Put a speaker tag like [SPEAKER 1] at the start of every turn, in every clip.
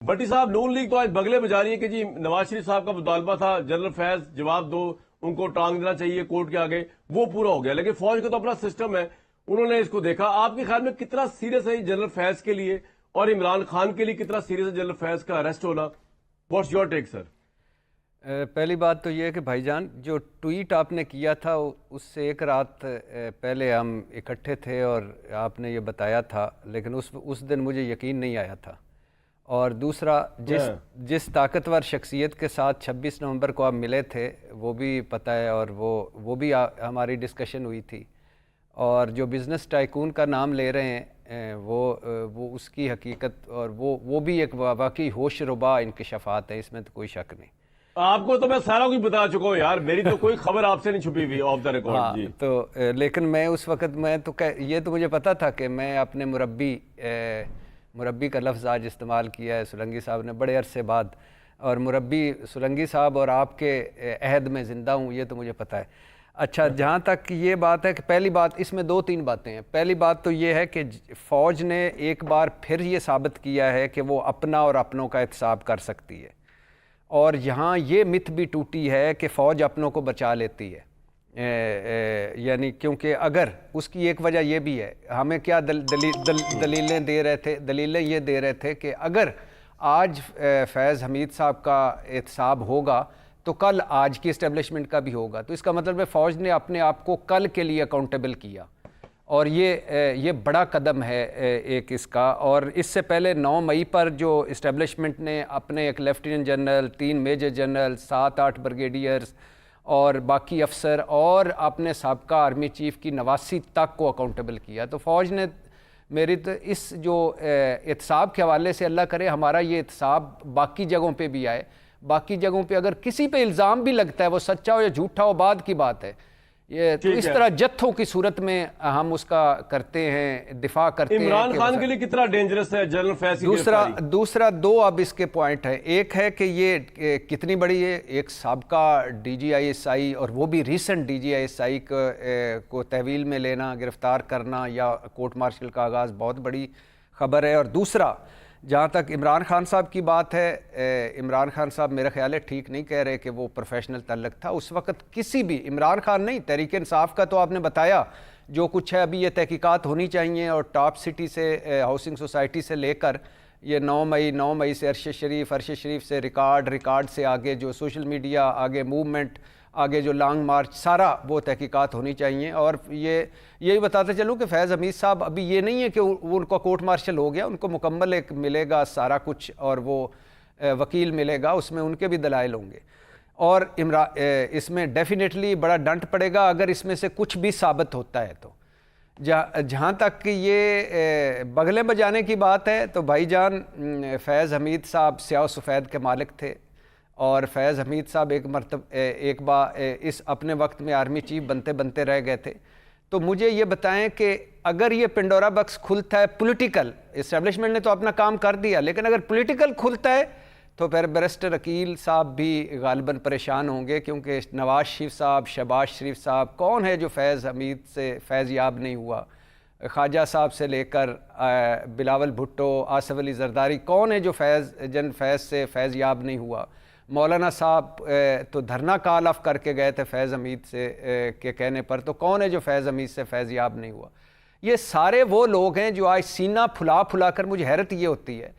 [SPEAKER 1] भट्टी साहब, नून लीग तो आज बगले बजा रही है कि जी नवाज शरीफ साहब का मुतालबा था जनरल फैज जवाब दो, उनको टांग देना चाहिए कोर्ट के आगे, वो पूरा हो गया। लेकिन फौज का तो अपना सिस्टम है, उन्होंने इसको देखा। आपके ख्याल में कितना सीरियस है जनरल फैज के लिए और इमरान खान के लिए कितना सीरियस है जनरल फैज का अरेस्ट होना? What's your take sir?
[SPEAKER 2] पहली बात तो ये है कि भाईजान जो ट्वीट आपने किया था उससे एक रात पहले हम इकट्ठे थे और आपने ये बताया था, लेकिन उस दिन मुझे यकीन नहीं आया था। और दूसरा, जिस ताकतवर शख्सियत के साथ 26 नवंबर को आप मिले थे वो भी पता है, और वो भी हमारी डिस्कशन हुई थी। और जो बिज़नेस टाइकून का नाम ले रहे हैं वो उसकी हकीकत, और वो भी एक वाकई होश रुबा इंकशाफात है, इसमें तो कोई शक नहीं।
[SPEAKER 1] आपको तो मैं सारा कुछ बता चुका हूँ यार, मेरी तो कोई खबर आपसे नहीं छुपी हुई ऑफ द रिकॉर्ड।
[SPEAKER 2] हाँ,
[SPEAKER 1] जी
[SPEAKER 2] तो लेकिन मैं उस वक़्त ये तो मुझे पता था कि मैं अपने मुरब्बी का लफ्ज़ आज इस्तेमाल किया है सुलंगी साहब ने बड़े अरसे बाद, और मुरब्बी सुलंगी साहब और आपके अहद में ज़िंदा हूँ, ये तो मुझे पता है। अच्छा, जहाँ तक ये बात है कि पहली बात, इसमें दो तीन बातें हैं। पहली बात तो ये है कि फ़ौज ने एक बार फिर ये साबित किया है कि वो अपना और अपनों का एहतसाब कर सकती है, और यहाँ ये मिथ भी टूटी है कि फ़ौज अपनों को बचा लेती है। यानी क्योंकि अगर उसकी एक वजह यह भी है, हमें क्या दलीलें दे रहे थे, दलीलें ये दे रहे थे कि अगर आज फैज़ हमीद साहब का एहतसाब होगा तो कल आज की इस्टेब्लिशमेंट का भी होगा। तो इसका मतलब है फ़ौज ने अपने आप को कल के लिए अकाउंटेबल किया, और ये बड़ा कदम है एक इसका। और इससे पहले 9 मई पर जो इस्टेब्लिशमेंट ने अपने एक lieutenant general, 3 major general, 7-8 brigadiers और बाकी अफसर और अपने साबका आर्मी चीफ़ की 89 तक को अकाउंटेबल किया। तो फ़ौज ने मेरी तो इस जो एहतसाब के हवाले से, अल्लाह करे हमारा ये एहतसाब बाकी जगहों पे भी आए। बाकी जगहों पे अगर किसी पे इल्ज़ाम भी लगता है, वो सच्चा हो या झूठा हो, बाद की बात है। ये तो इस तरह जत्थों की सूरत में हम उसका करते हैं, दिफा करते हैं।
[SPEAKER 1] इमरान खान के लिए कितना डेंजरस है जनरल फैज की गिरफ्तारी?
[SPEAKER 2] दूसरा दो अब इसके पॉइंट है। एक है कि ये कितनी बड़ी है, एक साबका DGISI और वो भी रिसेंट DGISI को तहवील में लेना, गिरफ्तार करना या कोर्ट मार्शल का आगाज़ बहुत बड़ी खबर है। और दूसरा, जहाँ तक इमरान खान साहब की बात है, इमरान खान साहब मेरा ख्याल है ठीक नहीं कह रहे कि वो प्रोफेशनल तल्लक था उस वक़्त किसी भी, इमरान खान नहीं, तहरीक इंसाफ का तो आपने बताया जो कुछ है। अभी ये तहकीकात होनी चाहिए, और टॉप सिटी से, हाउसिंग सोसाइटी से लेकर ये 9 मई से अरशद शरीफ से रिकॉर्ड से आगे जो सोशल मीडिया, आगे मूवमेंट, आगे जो लॉन्ग मार्च, सारा वो तहकीकात होनी चाहिए। और यही बताते चलूँ कि फैज़ हमीद साहब, अभी ये नहीं है कि उनका कोर्ट मार्शल हो गया, उनको मुकम्मल एक मिलेगा सारा कुछ, और वो वकील मिलेगा, उसमें उनके भी दलाइल होंगे। और इसमें डेफिनेटली बड़ा डंट पड़ेगा अगर इसमें से कुछ भी साबित होता है। तो जहाँ तक ये बगले बजाने की बात है, तो भाईजान फैज़ हमीद साहब स्याह सफ़ेद के मालिक थे, और फैज़ हमीद साहब एक बार इस अपने वक्त में आर्मी चीफ बनते बनते रह गए थे। तो मुझे ये बताएं कि अगर ये पिंडोरा बक्स खुलता है, पॉलिटिकल इस्टेब्लिशमेंट ने तो अपना काम कर दिया, लेकिन अगर पॉलिटिकल खुलता है तो फिर बैरिस्टर अकील साहब भी गालिबन परेशान होंगे, क्योंकि नवाज शरीफ साहब, शहबाज शरीफ साहब, कौन है जो फैज़ हमीद से फैज़ याब नहीं हुआ? ख्वाजा साहब से लेकर बिलावल भुट्टो, आसिफ अली जरदारी, कौन है जो फैज़ से फैज़ याब नहीं हुआ? मौलाना साहब तो धरना कॉल ऑफ करके गए थे फैज़ हमीद से के कहने पर, तो कौन है जो फैज़ हमीद से फैज़ याब नहीं हुआ? ये सारे वो लोग हैं जो आज सीना फुला फुला कर, मुझे हैरत ये होती है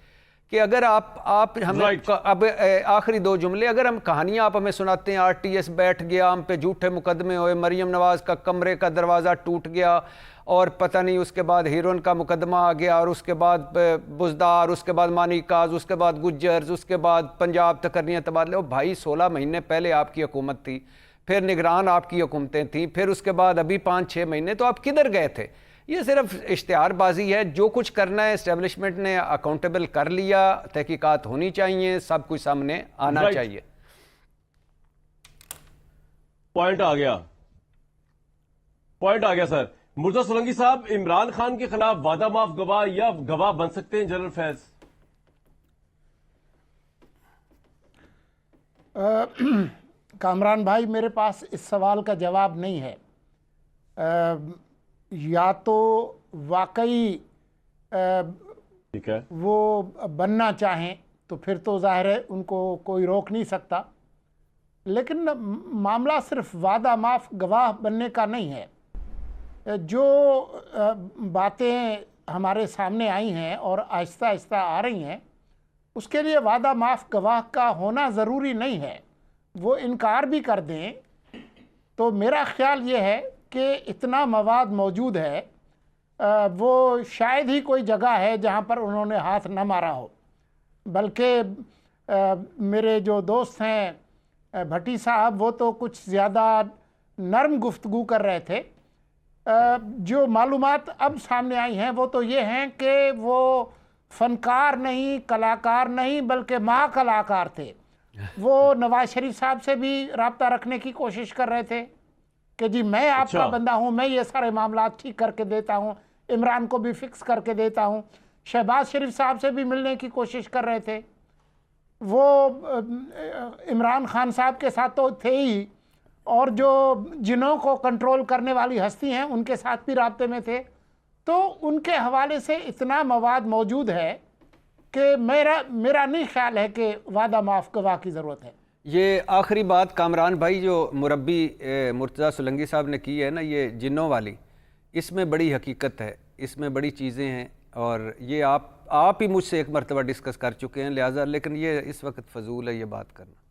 [SPEAKER 2] कि अगर आप हमें अब आखिरी 2 जुमले, अगर हम कहानियाँ आप हमें सुनाते हैं, RTS बैठ गया, हम पे झूठे मुकदमे हुए, मरियम नवाज़ का कमरे का दरवाज़ा टूट गया, और पता नहीं उसके बाद हीरोइन का मुकदमा आ गया, और उसके बाद बुजदार, उसके बाद मानिकाज, उसके बाद गुज्जर्स, उसके बाद पंजाब तकर्रियाँ तबादले। भाई 16 महीने पहले आपकी हुकूमत थी, फिर निगरान आपकी हुकूमतें थीं, फिर उसके बाद अभी 5-6 महीने, तो आप किधर गए थे? ये सिर्फ इश्तिहारबाजी है। जो कुछ करना है इस्टेब्लिशमेंट ने अकाउंटेबल कर लिया, तहकीकात होनी चाहिए, सब कुछ सामने आना चाहिए।
[SPEAKER 1] पॉइंट आ गया सर। मुर्तज़ा सोलंकी साहब, इमरान खान के खिलाफ वादा माफ गवाह या गवाह बन सकते हैं जनरल फैज?
[SPEAKER 3] कामरान भाई, मेरे पास इस सवाल का जवाब नहीं है। या तो वाकई
[SPEAKER 1] ठीक है
[SPEAKER 3] वो बनना चाहें तो फिर तो जाहिर है उनको कोई रोक नहीं सकता। लेकिन मामला सिर्फ वादा माफ गवाह बनने का नहीं है। जो बातें हमारे सामने आई हैं और आहिस्ता आहिस्ता आ रही हैं, उसके लिए वादा माफ गवाह का होना ज़रूरी नहीं है। वो इनकार भी कर दें तो मेरा ख्याल ये है कि इतना मवाद मौजूद है, वो शायद ही कोई जगह है जहाँ पर उन्होंने हाथ न मारा हो। बल्कि मेरे जो दोस्त हैं भट्टी साहब, वो तो कुछ ज़्यादा नरम गुफ्तगू कर रहे थे। जो मालूमात अब सामने आई हैं वो तो ये हैं कि वो फ़नकार नहीं, कलाकार नहीं, बल्कि महाकलाकार थे। वो नवाज शरीफ साहब से भी रब्ता रखने की कोशिश कर रहे थे कि जी मैं आपका बंदा हूँ, मैं ये सारे मामला ठीक करके देता हूँ, इमरान को भी फिक्स करके देता हूँ। शहबाज शरीफ साहब से भी मिलने की कोशिश कर रहे थे। वो इमरान खान साहब के साथ तो थे ही, और जो जिनों को कंट्रोल करने वाली हस्ती हैं उनके साथ भी राब्ते में थे। तो उनके हवाले से इतना मवाद मौजूद है कि मेरा नहीं ख्याल है कि वादा माफ गवाह की ज़रूरत है।
[SPEAKER 2] ये आखिरी बात कामरान भाई, जो मुरब्बी मुर्तज़ा सोलंकी साहब ने की है ना, ये जिन्नों वाली, इसमें बड़ी हकीकत है, इसमें बड़ी चीज़ें हैं, और ये आप ही मुझसे एक मरतबा डिस्कस कर चुके हैं, लिहाजा लेकिन ये इस वक्त फ़जूल है ये बात करना।